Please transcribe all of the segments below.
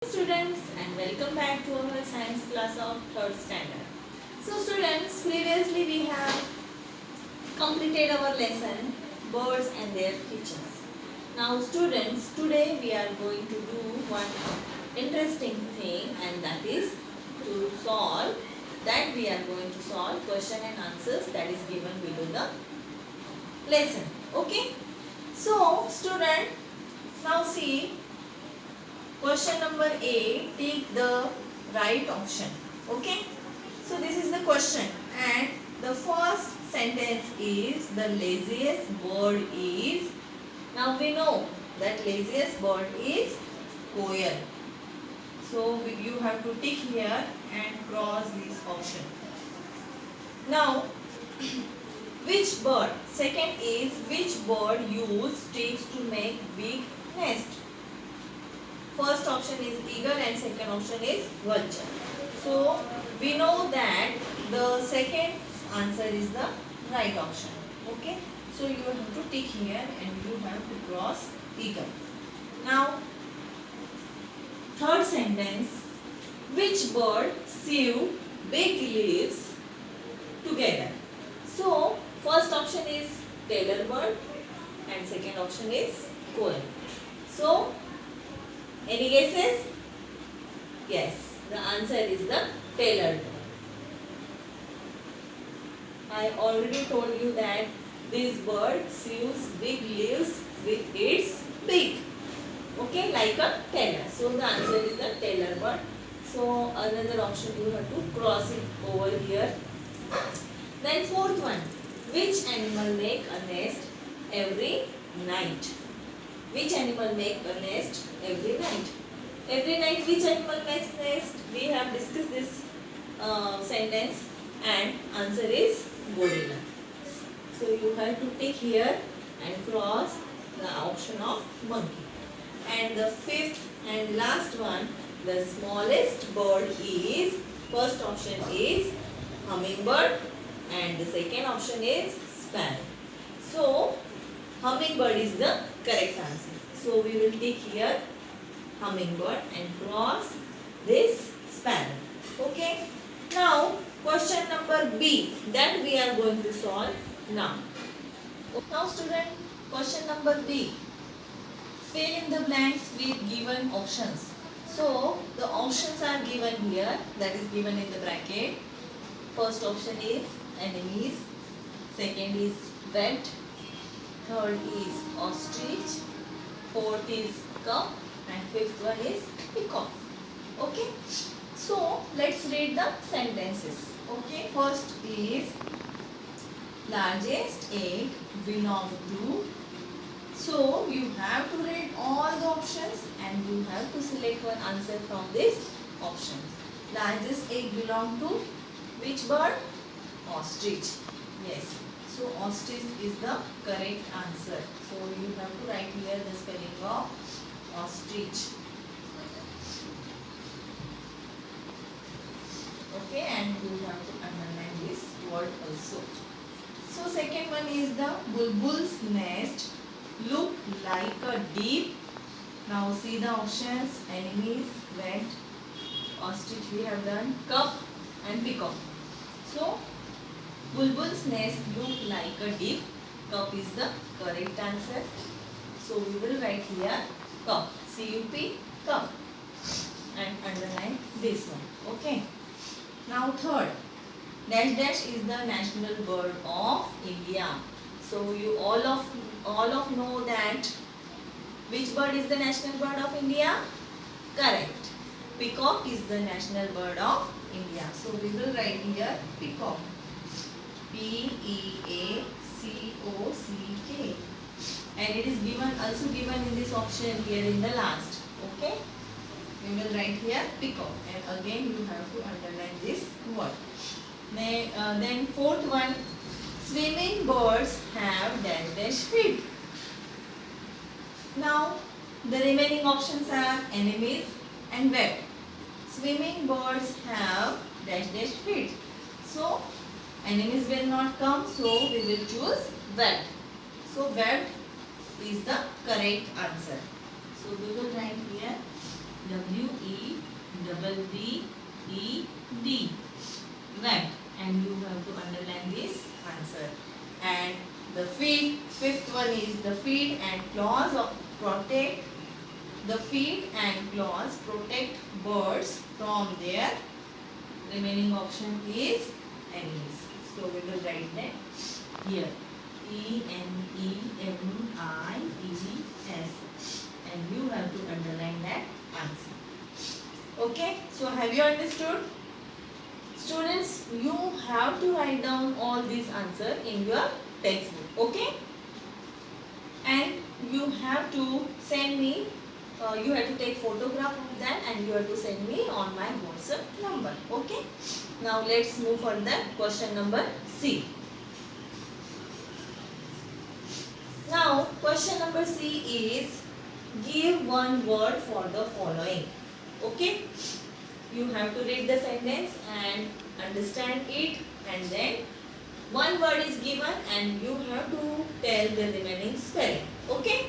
Students, and welcome back to our science class of 3rd standard. So students, previously we have completed our lesson birds and their features. Now students, today we are going to do one interesting thing, and that is to solve we are going to solve question and answers that is given below the lesson. Okay? So student, now see question number A, take the right option. Okay. So this is the question, and the first sentence is the laziest bird is. Now we know that laziest bird is koel. So you have to tick here and cross this option. Now which bird? Second is which bird use sticks to make big nest? First option is eagle and second option is vulture. So we know that the second answer is the right option. Okay. So you have to tick here and you have to cross eagle. Now third sentence, which bird sew big leaves together? So first option is tailor bird and second option is koel. So any guesses? Yes, the answer is the tailor bird. I already told you that this bird sews big leaves with its beak. Okay, like a tailor. So the answer is the tailor bird. So another option you have to cross it over here. Then fourth one, which animal make a nest every night? Which animal make a nest every night? Every night which animal makes nest? We have discussed this sentence, and answer is gorilla. So you have to take here and cross the option of monkey. And the fifth and last one, the smallest bird is, first option is hummingbird and the second option is sparrow. So hummingbird is the correct answer. So we will take here hummingbird and cross this sparrow. Okay. Now question number B that we are going to solve now. Now student, question number B. Fill in the blanks with given options. So the options are given here, that is given in the bracket. First option is enemies, second is vet, third is ostrich, fourth is cup, and fifth one is peacock. Okay. So let's read the sentences. Okay. First is largest egg belong to. So you have to read all the options and you have to select one answer from this option. Largest egg belong to which bird? Ostrich. Yes. So ostrich is the correct answer. So you have to write here the spelling of ostrich. Okay, and you have to underline this word also. So second one is the bulbul's nest look like a deep. Now see the options: enemies, vet, ostrich we have done, cup and peacock. So bulbul's nest look like a deep. Cup is the correct answer. So we will write here cup, C-U-P, cup, and underline this one. Okay. Now third, dash dash is the national bird of India. So you all of know that which bird is the national bird of India? Correct. Peacock is the national bird of India. So we will write here peacock. P-E-A-C-O-C-K. And it is also given in this option here in the last. Okay. We will write here peacock, and again you have to underline this word. Then fourth one, swimming birds have dash dash feet. Now the remaining options are enemies and vet. Swimming birds have dash dash feet. So enemies will not come, so we will choose vet. So vet is the correct answer. So we will write here WEBBED. Web. And you have to underline this answer. And the fifth one is the feet and claws protect. The feet and claws protect birds from their remaining option is enemies. So we will write them here. ENEMIES, and you have to underline that answer. Okay, so have you understood? Students, you have to write down all these answers in your textbook. Okay, and you have to send me. You have to take photograph of that and you have to send me on my WhatsApp number. Okay. Now let's move further. Question number C. Now question number C is give one word for the following. Okay. You have to read the sentence and understand it, and then one word is given and you have to tell the remaining spelling. Okay.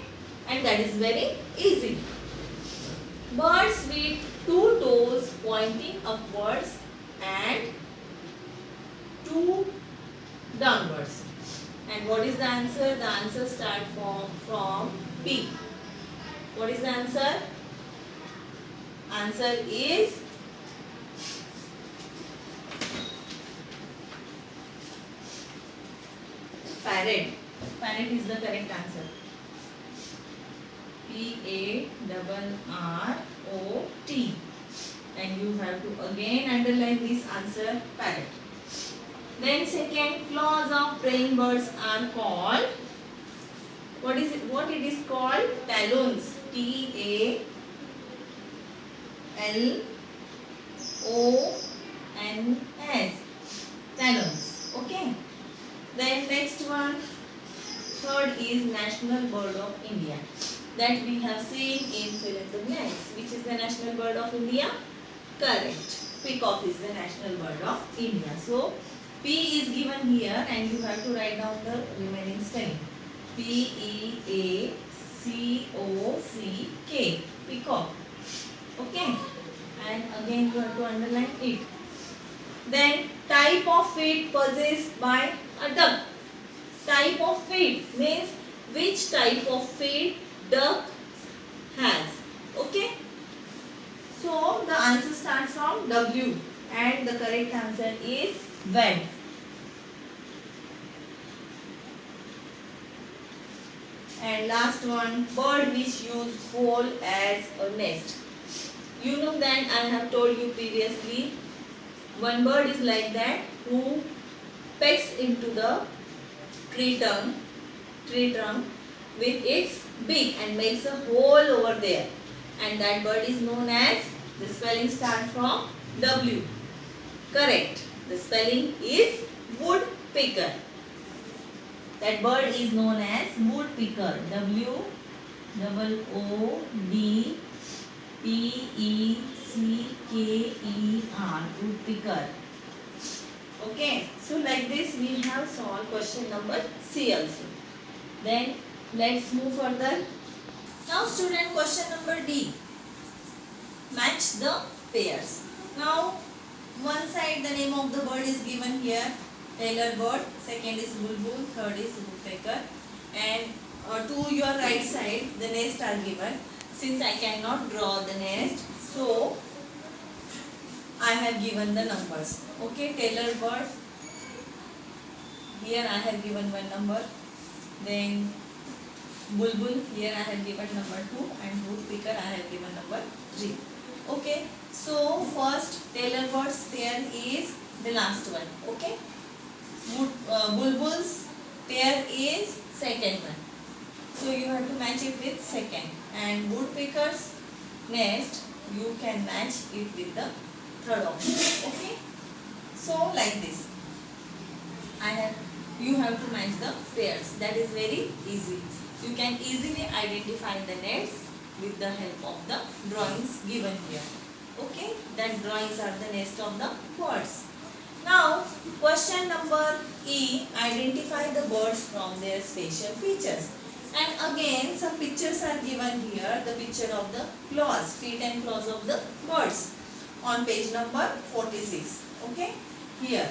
And that is very easy. Birds with two toes pointing upwards and two downwards. And what is the answer? The answer starts from B. What is the answer? Answer is parrot. Parrot is the correct answer. PARROT, and you have to again underline this answer, parrot. Then second, claws of praying birds are called, what it is called? Talons. TALONS. Talons. Okay. Then next one, third is National Bird of India, that we have seen in fill in the blanks. Which is the national bird of India? Correct. Peacock is the national bird of India. So P is given here and you have to write down the remaining spelling. PEACOCK. Peacock. Okay. And again you have to underline it. Then type of feet possessed by a duck. Type of feet means which type of feet duck has. Okay. So the answer starts from W and the correct answer is web. And last one, bird which use hole as a nest. You know that I have told you previously, one bird is like that who pecks into the tree trunk with its beak and makes a hole over there, and that bird is known as, the spelling starts from W. Correct. The spelling is woodpecker. That bird is known as woodpecker. WOODPECKER. Woodpecker. Okay. So like this we have solved question number C also. Then let's move further. Now student, question number D. Match the pairs. Now one side the name of the bird is given here, Tailor bird, second is bulbul, third is woodpecker, and to your right side the nest are given. Since I cannot draw the nest, so I have given the numbers. Okay, Tailor bird, here I have given one number, then bulbul, here I have given number 2, and woodpecker I have given number 3. Okay, so first Tailor bird's pair is the last one. Okay, bulbul's pair is second one, so you have to match it with second, and woodpecker's nest you can match it with the third option. Okay, so like this you have to match the pairs. That is very easy. You can easily identify the nests with the help of the drawings given here. Okay, that drawings are the nest of the birds. Now question number E, identify the birds from their spatial features. And again some pictures are given here. The picture of the claws, feet and claws of the birds on page number 46. Okay, here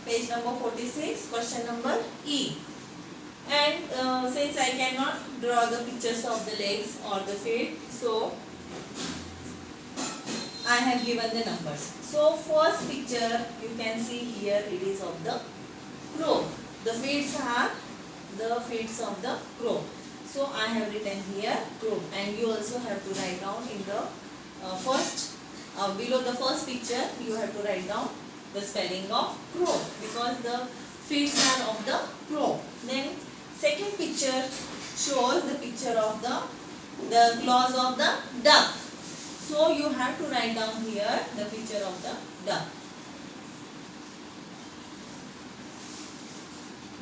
page number 46, question number E. And since I cannot draw the pictures of the legs or the feet, so I have given the numbers. So first picture you can see here, it is of the crow. The feet are the feet of the crow. So I have written here crow, and you also have to write down in the below the first picture you have to write down the spelling of crow, because the feet are of the crow. Then second picture shows the picture of the claws of the duck. So you have to write down here the picture of the duck.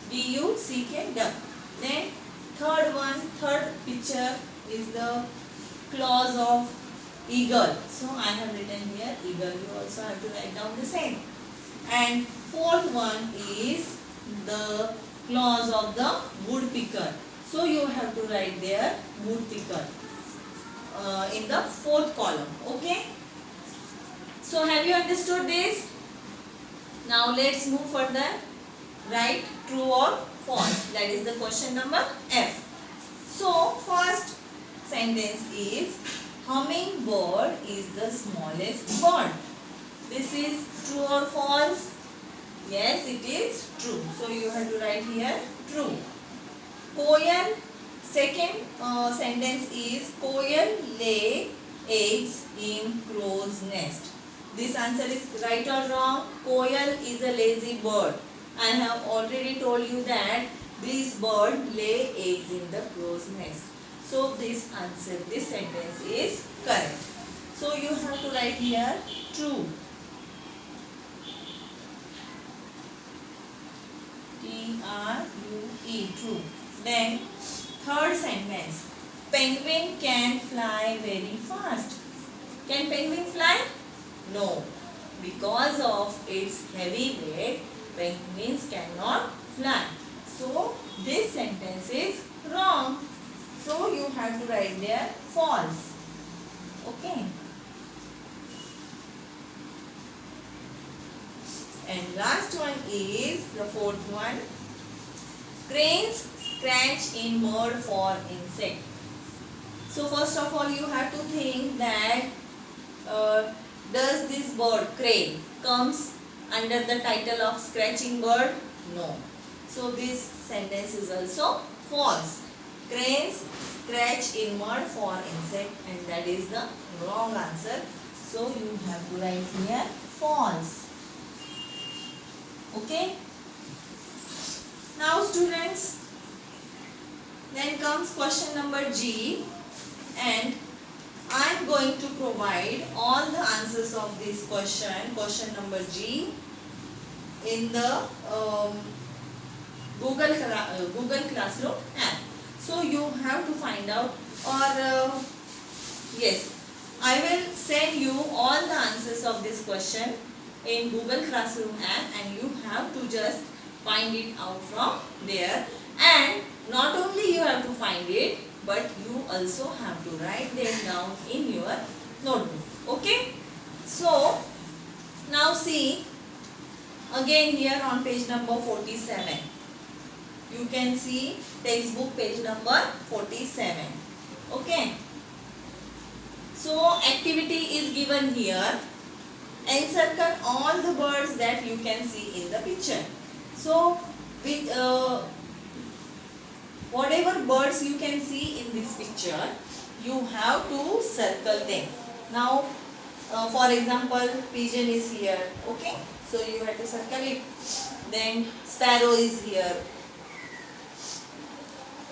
D-U-C-K, duck. Then third picture is the claws of eagle. So I have written here eagle. You also have to write down the same. And fourth one is the claws of the woodpecker. So you have to write there woodpecker in the fourth column. Okay. So have you understood this? Now let's move further. Write true or false. That is the question number F. So first sentence is hummingbird is the smallest bird. This is true or false? Yes, it is true. So you have to write here true. Koyal, second sentence is Koyal lay eggs in crow's nest. This answer is right or wrong? Koyal is a lazy bird. I have already told you that this bird lay eggs in the crow's nest. So this sentence is correct. So you have to write here true. T-R-U-E, true. Then third sentence, penguin can fly very fast. Can penguin fly? No. Because of its heavy weight, penguins cannot fly. So this sentence is wrong. So you have to write there false. Okay. And last one is the fourth one. Cranes scratch in mud for insect. So first of all you have to think that does this bird crane comes under the title of scratching bird? No. So this sentence is also false. Cranes scratch in mud for insect, and that is the wrong answer. So you have to write here false. Okay. Now students, then comes question number G, and I am going to provide all the answers of this question number G, in the Google Classroom app. So you have to find out, or yes, I will send you all the answers of this question in Google Classroom app, and you have to just find it out from there. And not only you have to find it, but you also have to write them down in your notebook. Okay. So now see again here on page number 47. You can see textbook page number 47. Okay. So activity is given here. Encircle all the birds that you can see in the picture. So with whatever birds you can see in this picture, you have to circle them. Now for example, pigeon is here. Okay. So you have to circle it. Then sparrow is here.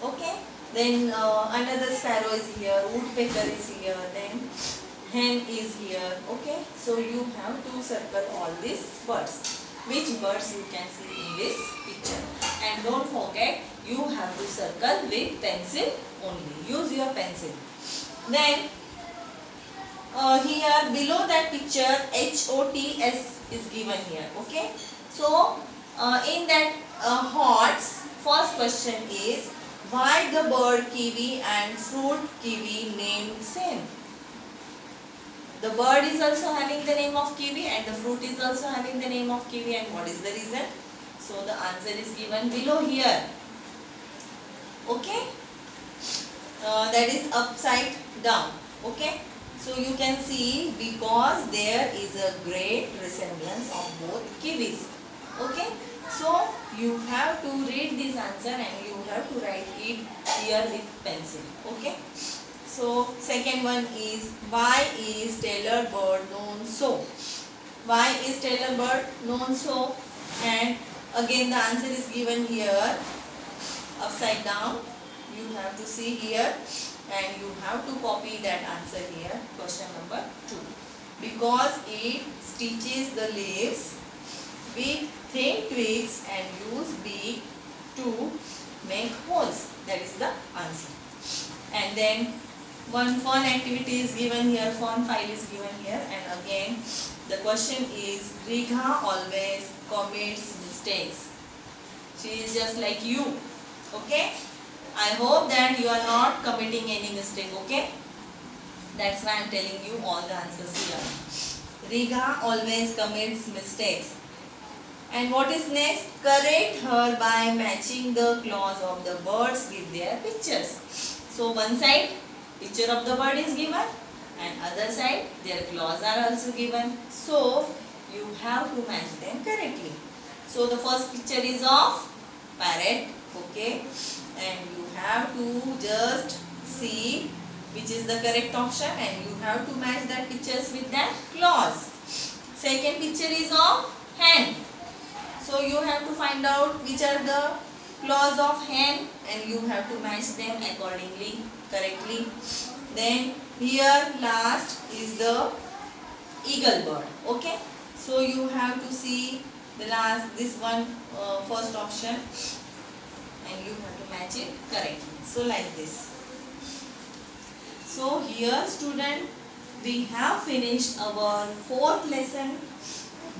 Okay. Then another sparrow is here. Woodpecker is here. Then hen is here. Okay. So you have to circle all these birds. Which birds you can see in this picture. And don't forget, you have to circle with pencil only. Use your pencil. Then here below that picture HOTS is given here. Okay. So in that HOTS, first question is why the bird kiwi and fruit kiwi named same? The bird is also having the name of kiwi and the fruit is also having the name of kiwi, and what is the reason? So the answer is given below here. Okay, that is upside down. Okay, so you can see because there is a great resemblance of both kiwis. Okay, so you have to read this answer and you have to write it here with pencil. Okay, so second one is, why is Tailor bird known so? Why is Tailor bird known so? And again the answer is given here upside down. You have to see here and you have to copy that answer here. Question number 2. Because it stitches the leaves with thin twigs and use beak to make holes. That is the answer. And then one fun activity is given here, fun file is given here, and again the question is, Righa always commits mistakes. She is just like you. Okay, I hope that you are not committing any mistake. Okay, that's why I am telling you all the answers here. Righa always commits mistakes. And what is next? Correct her by matching the claws of the birds with their pictures. So one side picture of the bird is given and other side their claws are also given. So you have to match them correctly. So the first picture is of parrot. Okay, and you have to just see which is the correct option and you have to match that pictures with the claws. Second picture is of hen. So you have to find out which are the claws of hen and you have to match them accordingly, correctly. Then here last is the eagle bird. Okay, so you have to see the last, this one, first option, and you have to match it correctly. So like this. So here student, we have finished our fourth lesson,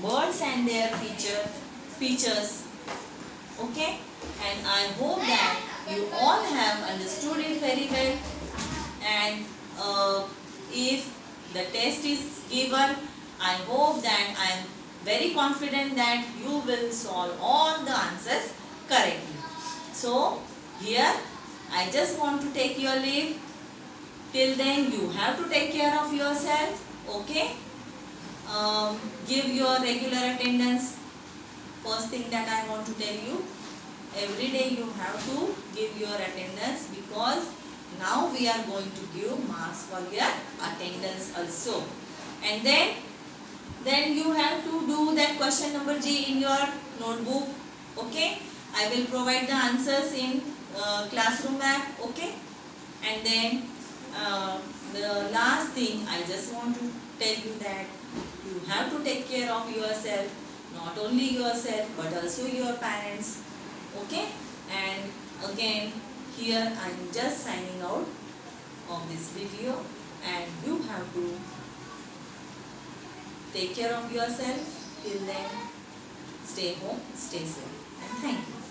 birds and their features. Okay, and I hope that you all have understood it very well, and if the test is given, I hope that I am very confident that you will solve all the answers correctly. So here I just want to take your leave. Till then you have to take care of yourself. Okay, give your regular attendance. First thing that I want to tell you, every day you have to give your attendance, because now we are going to give marks for your attendance also. And then you have to do that question number G in your notebook. Okay, I will provide the answers in classroom app. Okay, and then the last thing I just want to tell you that you have to take care of yourself, not only yourself but also your parents. Okay, and again here I am just signing out of this video, and you have to take care of yourself. Till then, stay home, stay safe, and thank you.